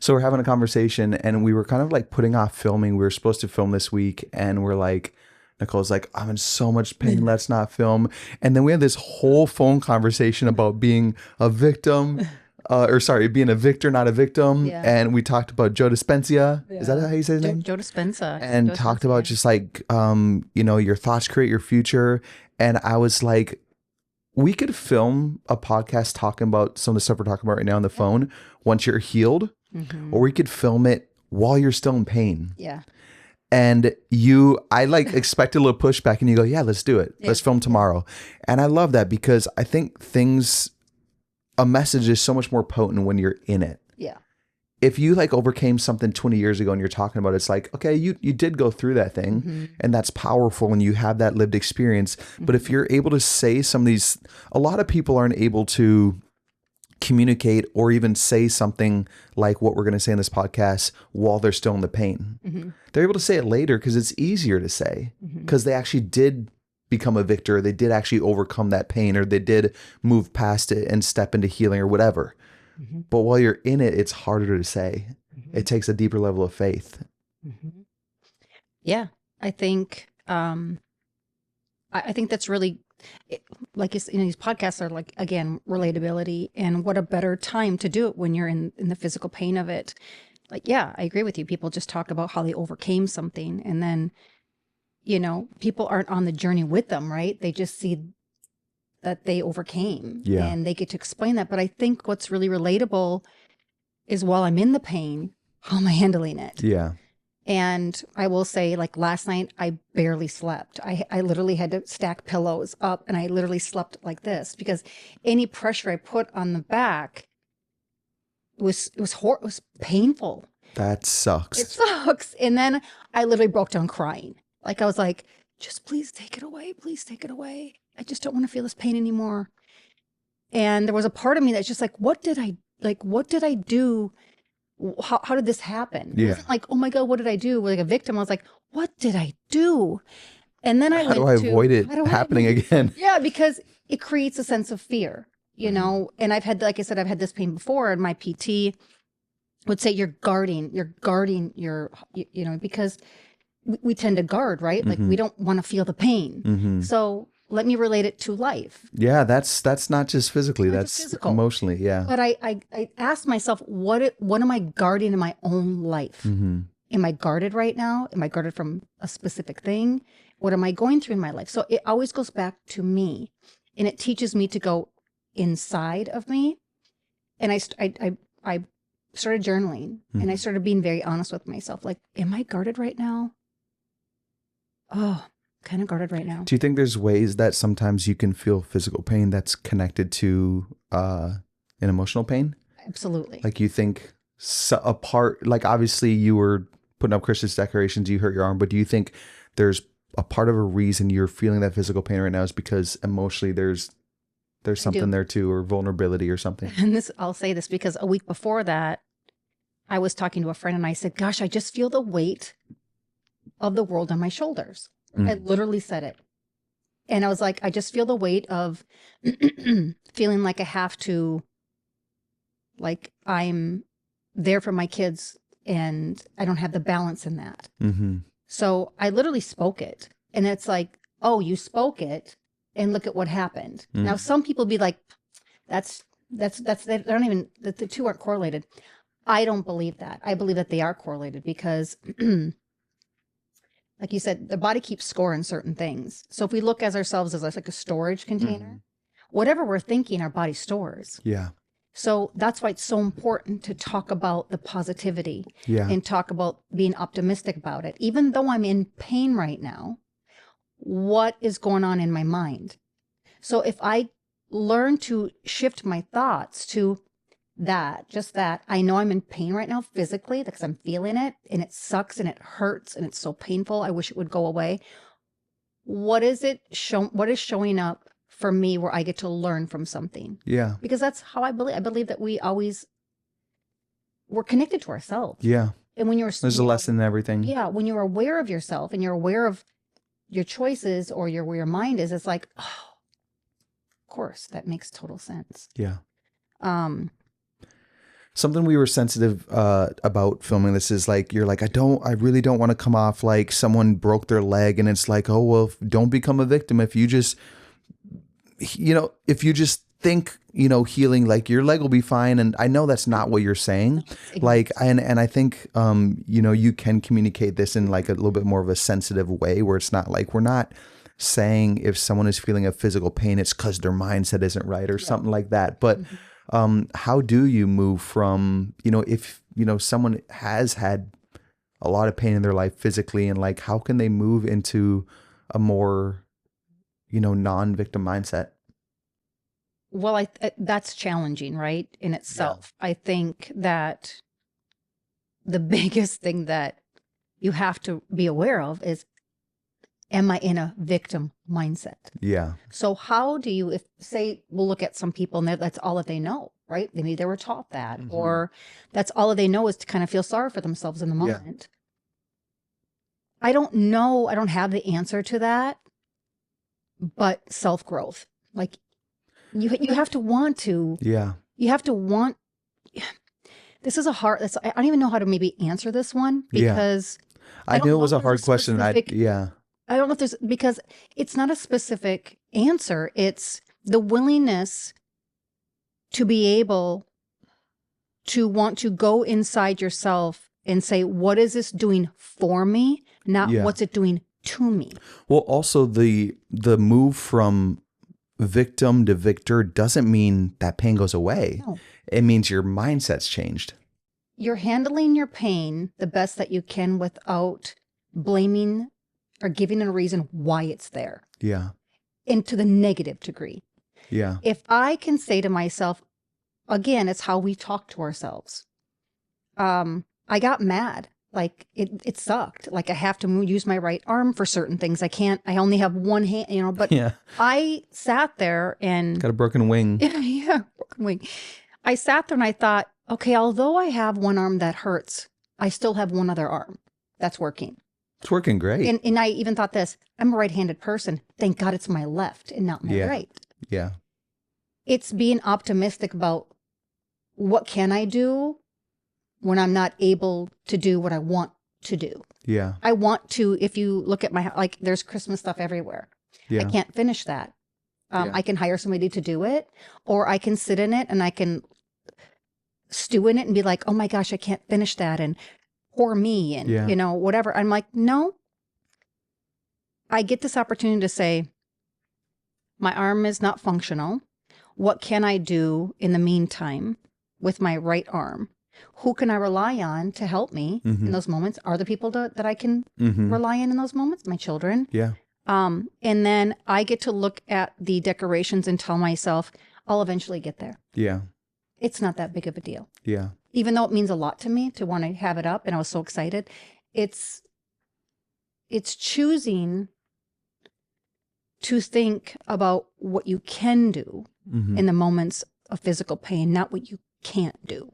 So we're having a conversation and we were kind of like putting off filming. We were supposed to film this week and we're like, Nicole's like, I'm in so much pain. Let's not film. And then we had this whole phone conversation about being a victim, being a victor, not a victim. Yeah. And we talked about Joe Dispenza. Is that how you say his name? Joe Dispenza. And Joe talked Dispenza, about yeah. just like, your thoughts create your future. And I was like, we could film a podcast talking about some of the stuff we're talking about right now on the phone once you're healed, or we could film it while you're still in pain. Yeah. And I like expected a little pushback and you go, yeah, let's do it. Let's film tomorrow. And I love that because I think a message is so much more potent when you're in it. Yeah. If you like overcame something 20 years ago and you're talking about it, it's like, okay, you did go through that thing and that's powerful and you have that lived experience. But if you're able to say some of these, a lot of people aren't able to communicate or even say something like what we're going to say in this podcast while they're still in the pain. They're able to say it later because it's easier to say because they actually did become a victor. They did actually overcome that pain or they did move past it and step into healing or whatever. But while you're in it, it's harder to say. It takes a deeper level of faith. Yeah. I think, I think that's really, like these podcasts are like, again, relatability, and what a better time to do it when you're in the physical pain of it. Like, yeah, I agree with you. People just talk about how they overcame something, and then, people aren't on the journey with them, right? They just see that they overcame and they get to explain that. But I think what's really relatable is while I'm in the pain, how am I handling it? Yeah. And I will say, like last night, I barely slept. I literally had to stack pillows up and I literally slept like this because any pressure I put on the back was painful. That sucks. It sucks. And then I literally broke down crying. Like I was like, just please take it away. Please take it away. I just don't want to feel this pain anymore. And there was a part of me that's just like, what did I do? How did this happen? Yeah. It wasn't like, oh my God, what did I do? Like a victim. I was like, what did I do? And then how do I avoid it happening again? Yeah, because it creates a sense of fear, and I've had, like I said, I've had this pain before, and my PT would say, you're guarding your, because we tend to guard, right? Like we don't want to feel the pain. So let me relate it to life. Yeah, that's not just physically, that's physical. Emotionally, yeah. But I asked myself, what am I guarding in my own life? Am I guarded right now? Am I guarded from a specific thing? What am I going through in my life? So it always goes back to me, and it teaches me to go inside of me. And I started journaling, and I started being very honest with myself. Like, am I guarded right now? Oh, kind of guarded right now. Do you think there's ways that sometimes you can feel physical pain that's connected to an emotional pain? Absolutely. Like you think a part, like obviously you were putting up Christmas decorations, you hurt your arm, but do you think there's a part of a reason you're feeling that physical pain right now is because emotionally there's something there too, or vulnerability or something? And I'll say this because a week before that, I was talking to a friend and I said, gosh, I just feel the weight of the world on my shoulders. I literally said it. And I was like, I just feel the weight of feeling like I have to, like I'm there for my kids and I don't have the balance in that. So I literally spoke it. And it's like, oh, you spoke it and look at what happened. Now, some people be like, they don't even, the two aren't correlated. I don't believe that. I believe that they are correlated because like you said, the body keeps score in certain things. So if we look at ourselves as like a storage container, whatever we're thinking, our body stores. Yeah. So that's why it's so important to talk about the positivity and talk about being optimistic about it. Even though I'm in pain right now, what is going on in my mind? So if I learn to shift my thoughts to just that, I know I'm in pain right now physically because I'm feeling it and it sucks and it hurts and it's so painful. I wish it would go away. What is showing up for me where I get to learn from something? Yeah. Because that's how I believe. I believe that we're connected to ourselves. Yeah. And when there's a lesson in everything. Yeah. When you're aware of yourself and you're aware of your choices or where your mind is, it's like, oh, of course, that makes total sense. Yeah. Something we were sensitive about filming this is like, you're like, I really don't want to come off like someone broke their leg, and it's like, oh, well, don't become a victim. If you just, if you just think, healing, like your leg will be fine. And I know that's not what you're saying. Like, and I think, you can communicate this in like a little bit more of a sensitive way, where it's not like, we're not saying if someone is feeling a physical pain, it's because their mindset isn't right or something like that. But how do you move from, if, someone has had a lot of pain in their life physically, and like, how can they move into a more, non-victim mindset? Well, that's challenging, right, in itself. Yeah. I think that the biggest thing that you have to be aware of is, am I in a victim mindset? Yeah. So how do you, if say, we'll look at some people and that's all that they know, right? Maybe they were taught that, or that's all that they know is to kind of feel sorry for themselves in the moment. Yeah. I don't know. I don't have the answer to that, but self-growth, like you have to want to, you have to want, this is a hard, I don't even know how to maybe answer this one, because I knew it was a hard question. I don't know if there's, because it's not a specific answer. It's the willingness to be able to want to go inside yourself and say, what is this doing for me? Not what's it doing to me. Well, also the move from victim to victor doesn't mean that pain goes away. No. It means your mindset's changed. You're handling your pain the best that you can without blaming or giving a reason why it's there. Yeah. And to the negative degree. Yeah. If I can say to myself, again, it's how we talk to ourselves. I got mad. Like it sucked. Like I have to use my right arm for certain things. I only have one hand, but I sat there and got a broken wing. Yeah, broken wing. I sat there and I thought, okay, although I have one arm that hurts, I still have one other arm that's working. It's working great. And I even thought this, I'm a right-handed person. Thank God it's my left and not my right. Yeah. It's being optimistic about what can I do when I'm not able to do what I want to do. Yeah. I want to, if you look at my, like there's Christmas stuff everywhere. Yeah. I can't finish that. I can hire somebody to do it, or I can sit in it and I can stew in it and be like, oh my gosh, I can't finish that. And poor me and, whatever. I'm like, no, I get this opportunity to say, my arm is not functional. What can I do in the meantime with my right arm? Who can I rely on to help me in those moments? Are the people that I can rely on in those moments? My children. Yeah. And then I get to look at the decorations and tell myself, I'll eventually get there. Yeah. It's not that big of a deal. Yeah. Even though it means a lot to me to want to have it up, and I was so excited. It's choosing to think about what you can do in the moments of physical pain, not what you can't do.